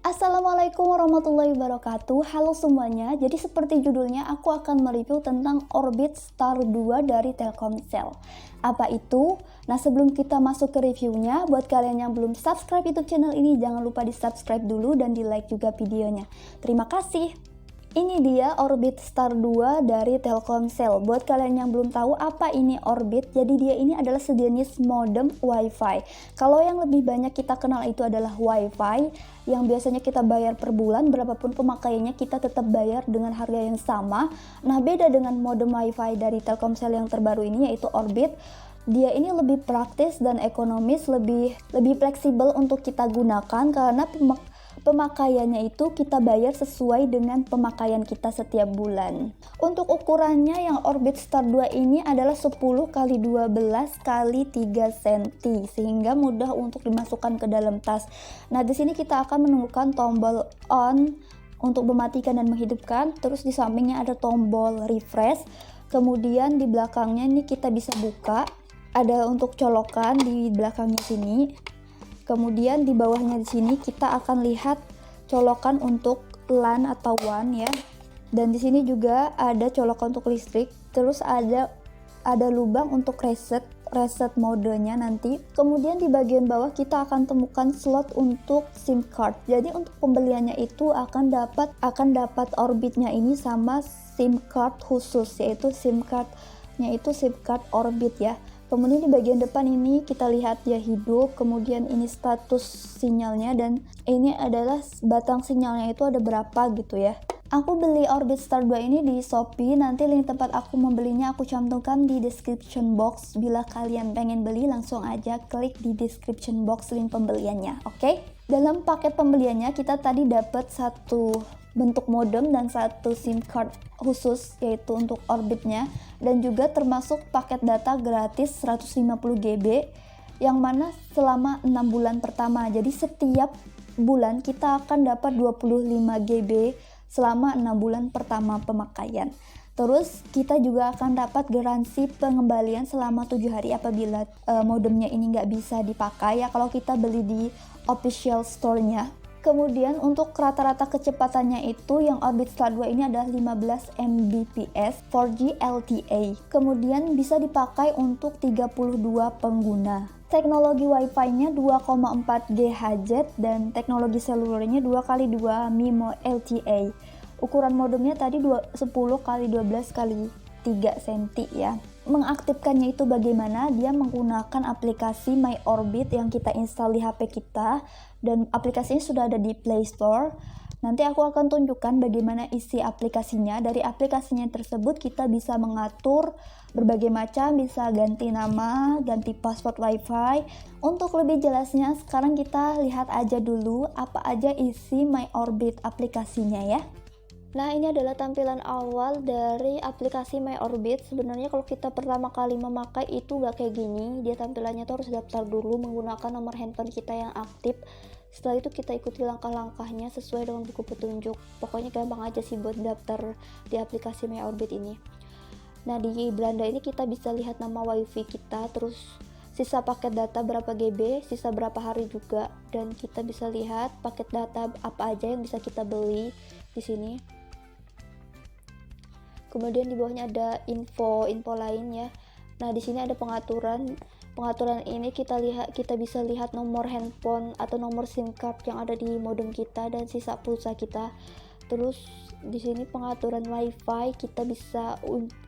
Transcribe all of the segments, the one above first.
Assalamualaikum warahmatullahi wabarakatuh. Halo semuanya. Jadi seperti judulnya, aku akan mereview tentang Orbit Star 2 dari Telkomsel. Apa itu? Nah, sebelum kita masuk ke reviewnya, buat kalian yang belum subscribe YouTube channel ini, jangan lupa di-subscribe dulu dan di-like juga videonya. Terima kasih. Ini dia Orbit Star 2 dari Telkomsel. Buat kalian yang belum tahu apa ini Orbit, jadi dia ini adalah sejenis modem WiFi. Kalau yang lebih banyak kita kenal itu adalah WiFi, yang biasanya kita bayar per bulan, berapapun pemakaiannya kita tetap bayar dengan harga yang sama. Nah, beda dengan modem WiFi dari Telkomsel yang terbaru ini, yaitu Orbit. Dia ini lebih praktis dan ekonomis, lebih fleksibel untuk kita gunakan karena pemakaiannya itu kita bayar sesuai dengan pemakaian kita setiap bulan. Untuk ukurannya yang Orbit Star 2 ini adalah 10 x 12 x 3 cm sehingga mudah untuk dimasukkan ke dalam tas. Nah, di sini kita akan menemukan tombol on untuk mematikan dan menghidupkan, terus di sampingnya ada tombol refresh. Kemudian di belakangnya ini kita bisa buka, ada untuk colokan di belakangnya sini. Kemudian di bawahnya di sini kita akan lihat colokan untuk LAN atau WAN ya. Dan di sini juga ada colokan untuk listrik. Terus ada lubang untuk reset modenya nanti. Kemudian di bagian bawah kita akan temukan slot untuk SIM card. Jadi untuk pembeliannya itu akan dapat Orbitnya ini sama SIM card khusus, yaitu SIM cardnya itu SIM card Orbit ya. Kemudian di bagian depan ini kita lihat dia hidup, kemudian ini status sinyalnya, dan ini adalah batang sinyalnya itu ada berapa gitu ya. Aku beli Orbit Star 2 ini di Shopee, nanti link tempat aku membelinya aku cantumkan di description box. Bila kalian pengen beli langsung aja klik di description box link pembeliannya, oke? Dalam paket pembeliannya kita tadi dapat satu bentuk modem dan satu SIM card khusus yaitu untuk Orbitnya, dan juga termasuk paket data gratis 150 GB yang mana selama 6 bulan pertama. Jadi setiap bulan kita akan dapat 25 GB selama 6 bulan pertama pemakaian. Terus kita juga akan dapat garansi pengembalian selama 7 hari apabila modemnya ini nggak bisa dipakai ya, kalau kita beli di official store-nya. Kemudian untuk rata-rata kecepatannya itu yang Orbit Star 2 ini adalah 15 Mbps 4G LTE. Kemudian bisa dipakai untuk 32 pengguna. Teknologi Wi-Fi-nya 2,4 GHz dan teknologi selulernya 2x2 MIMO LTE. Ukuran modemnya tadi 10 x 12 x 3 cm ya. Mengaktifkannya itu bagaimana? Dia menggunakan aplikasi My Orbit yang kita install di HP kita, dan aplikasinya sudah ada di Play Store. Nanti aku akan tunjukkan bagaimana isi aplikasinya. Dari aplikasinya tersebut kita bisa mengatur berbagai macam, bisa ganti nama, ganti password WiFi. Untuk lebih jelasnya sekarang kita lihat aja dulu apa aja isi My Orbit aplikasinya ya. Nah, ini adalah tampilan awal dari aplikasi My Orbit. Sebenarnya kalau kita pertama kali memakai itu nggak kayak gini. Dia tampilannya tuh harus daftar dulu menggunakan nomor handphone kita yang aktif. Setelah itu kita ikuti langkah-langkahnya sesuai dengan buku petunjuk. Pokoknya gampang aja sih buat daftar di aplikasi My Orbit ini. Nah, di beranda ini kita bisa lihat nama WiFi kita, terus sisa paket data berapa GB, sisa berapa hari juga, dan kita bisa lihat paket data apa aja yang bisa kita beli di sini. Kemudian di bawahnya ada info lain ya. Nah, di sini ada pengaturan ini kita bisa lihat nomor handphone atau nomor SIM card yang ada di modem kita dan sisa pulsa kita. Terus di sini pengaturan WiFi, kita bisa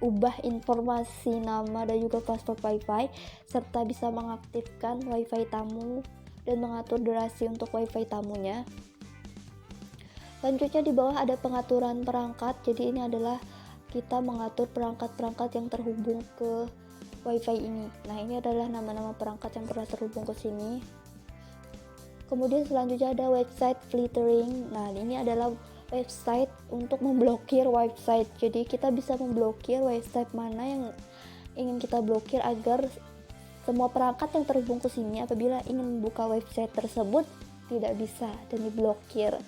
ubah informasi nama dan juga password WiFi, serta bisa mengaktifkan WiFi tamu dan mengatur durasi untuk WiFi tamunya. Selanjutnya di bawah ada pengaturan perangkat. Jadi ini adalah kita mengatur perangkat-perangkat yang terhubung ke WiFi ini. Nah, ini adalah nama-nama perangkat yang pernah terhubung ke sini. Kemudian selanjutnya ada website filtering. Nah, ini adalah website untuk memblokir website. Jadi kita bisa memblokir website mana yang ingin kita blokir agar semua perangkat yang terhubung ke sini apabila ingin membuka website tersebut tidak bisa dan diblokir.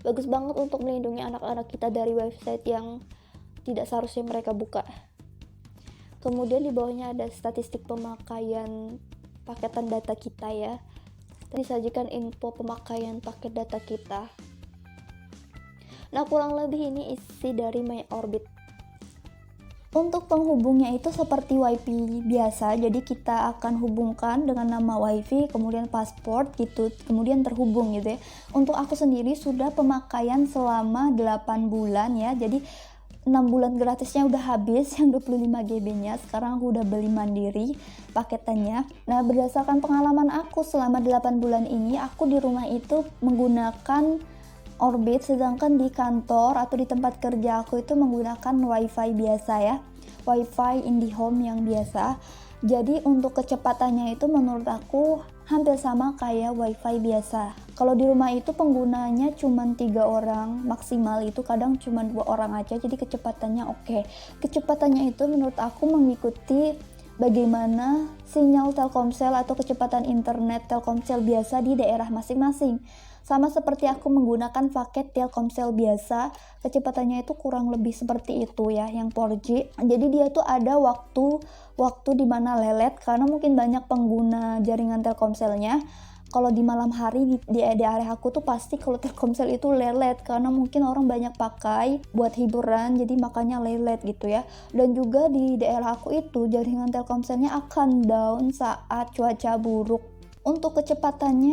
Bagus banget untuk melindungi anak-anak kita dari website yang tidak seharusnya mereka buka. Kemudian di bawahnya ada statistik pemakaian paketan data kita ya. disajikan info pemakaian paket data kita. Nah, kurang lebih ini isi dari MyOrbit. Untuk penghubungnya itu seperti WiFi biasa, jadi kita akan hubungkan dengan nama WiFi, kemudian password gitu, kemudian terhubung gitu ya. Untuk aku sendiri sudah pemakaian selama 8 bulan ya, jadi 6 bulan gratisnya udah habis yang 25 GB nya, sekarang aku udah beli mandiri paketannya. Nah, berdasarkan pengalaman aku selama 8 bulan ini, aku di rumah itu menggunakan Orbit, sedangkan di kantor atau di tempat kerja aku itu menggunakan WiFi biasa ya, WiFi IndiHome yang biasa. Jadi untuk kecepatannya itu menurut aku hampir sama kayak WiFi biasa. Kalau di rumah itu penggunanya cuma 3 orang maksimal, itu kadang cuma 2 orang aja, jadi kecepatannya oke. Kecepatannya itu menurut aku mengikuti bagaimana sinyal Telkomsel atau kecepatan internet Telkomsel biasa di daerah masing-masing. Sama seperti aku menggunakan paket Telkomsel biasa, kecepatannya itu kurang lebih seperti itu ya, yang 4G. Jadi dia tuh ada waktu dimana lelet, karena mungkin banyak pengguna jaringan Telkomselnya. Kalau di malam hari di area aku tuh pasti kalau Telkomsel itu lelet, karena mungkin orang banyak pakai buat hiburan, jadi makanya lelet gitu ya. Dan juga di daerah aku itu jaringan Telkomselnya akan down saat cuaca buruk. Untuk kecepatan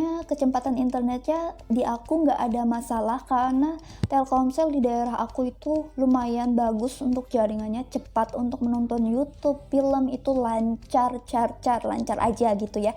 internetnya di aku nggak ada masalah, karena Telkomsel di daerah aku itu lumayan bagus untuk jaringannya, cepat untuk menonton YouTube, film itu lancar aja gitu ya.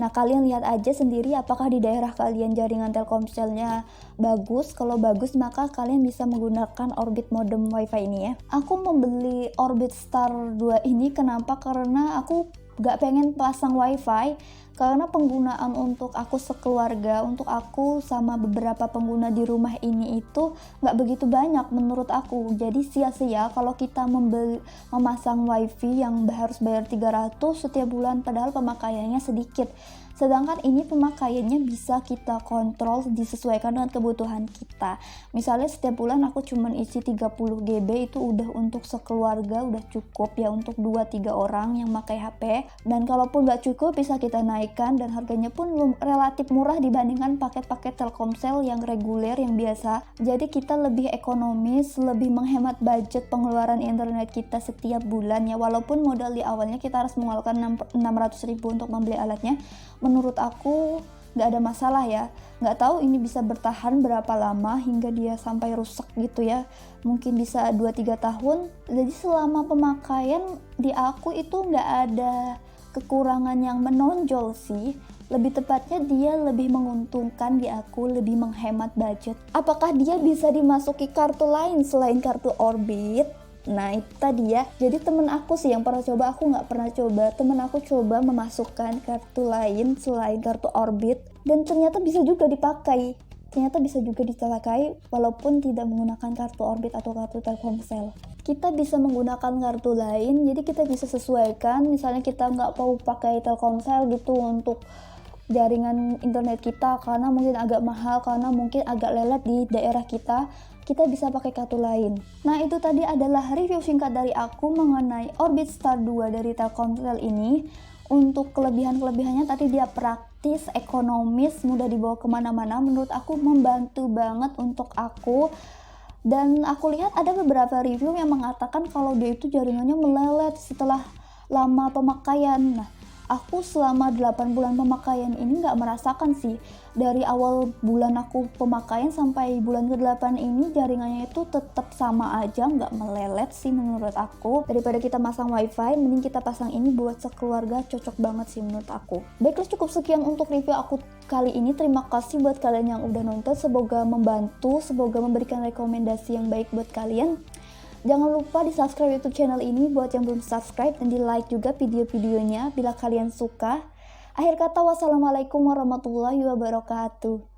Nah, kalian lihat aja sendiri apakah di daerah kalian jaringan Telkomselnya bagus. Kalau bagus maka kalian bisa menggunakan Orbit modem WiFi ini ya. Aku membeli Orbit Star 2 ini kenapa? Karena aku gak pengen pasang WiFi, karena penggunaan untuk aku sekeluarga, untuk aku sama beberapa pengguna di rumah ini itu gak begitu banyak menurut aku. Jadi sia-sia kalau kita memasang WiFi yang harus bayar 300 setiap bulan, padahal pemakaiannya sedikit. Sedangkan ini pemakaiannya bisa kita kontrol, disesuaikan dengan kebutuhan kita. Misalnya setiap bulan aku cuma isi 30 GB, itu udah untuk sekeluarga, udah cukup ya untuk 2-3 orang yang pakai HP. Dan kalaupun nggak cukup bisa kita naikkan, dan harganya pun relatif murah dibandingkan paket-paket Telkomsel yang reguler, yang biasa. Jadi kita lebih ekonomis, lebih menghemat budget pengeluaran internet kita setiap bulan ya. Walaupun modal di awalnya kita harus mengeluarkan 600.000 untuk membeli alatnya, menurut aku nggak ada masalah ya. Nggak tahu ini bisa bertahan berapa lama hingga dia sampai rusak gitu ya, mungkin bisa 2-3 tahun. Jadi selama pemakaian di aku itu nggak ada kekurangan yang menonjol sih. Lebih tepatnya dia lebih menguntungkan di aku, lebih menghemat budget. Apakah dia bisa dimasuki kartu lain selain kartu Orbit? Nah, itu tadi ya. Jadi temen aku sih yang pernah coba, aku nggak pernah coba. Temen aku coba memasukkan kartu lain selain kartu Orbit, dan ternyata bisa juga dipakai. Walaupun tidak menggunakan kartu Orbit atau kartu Telkomsel. Kita bisa menggunakan kartu lain, jadi kita bisa sesuaikan. Misalnya kita nggak mau pakai Telkomsel gitu untuk jaringan internet kita, karena mungkin agak mahal, karena mungkin agak lelet di daerah kita bisa pakai kartu lain. Nah, itu tadi adalah review singkat dari aku mengenai Orbit Star 2 dari Telkomsel ini. Untuk kelebihan-kelebihannya tadi, dia praktis, ekonomis, mudah dibawa kemana-mana. Menurut aku membantu banget untuk aku. Dan aku lihat ada beberapa review yang mengatakan kalau dia itu jaringannya melelet setelah lama pemakaian. Nah, aku selama 8 bulan pemakaian ini nggak merasakan sih. Dari awal bulan aku pemakaian sampai bulan ke-8 ini jaringannya itu tetap sama aja, nggak melelet sih menurut aku. Daripada kita pasang WiFi, mending kita pasang ini buat sekeluarga, cocok banget sih menurut aku. Baiklah, cukup sekian untuk review aku kali ini. Terima kasih buat kalian yang udah nonton, semoga membantu, semoga memberikan rekomendasi yang baik buat kalian. Jangan lupa di subscribe YouTube channel ini buat yang belum subscribe, dan di like juga video-videonya bila kalian suka. Akhir kata, wassalamualaikum warahmatullahi wabarakatuh.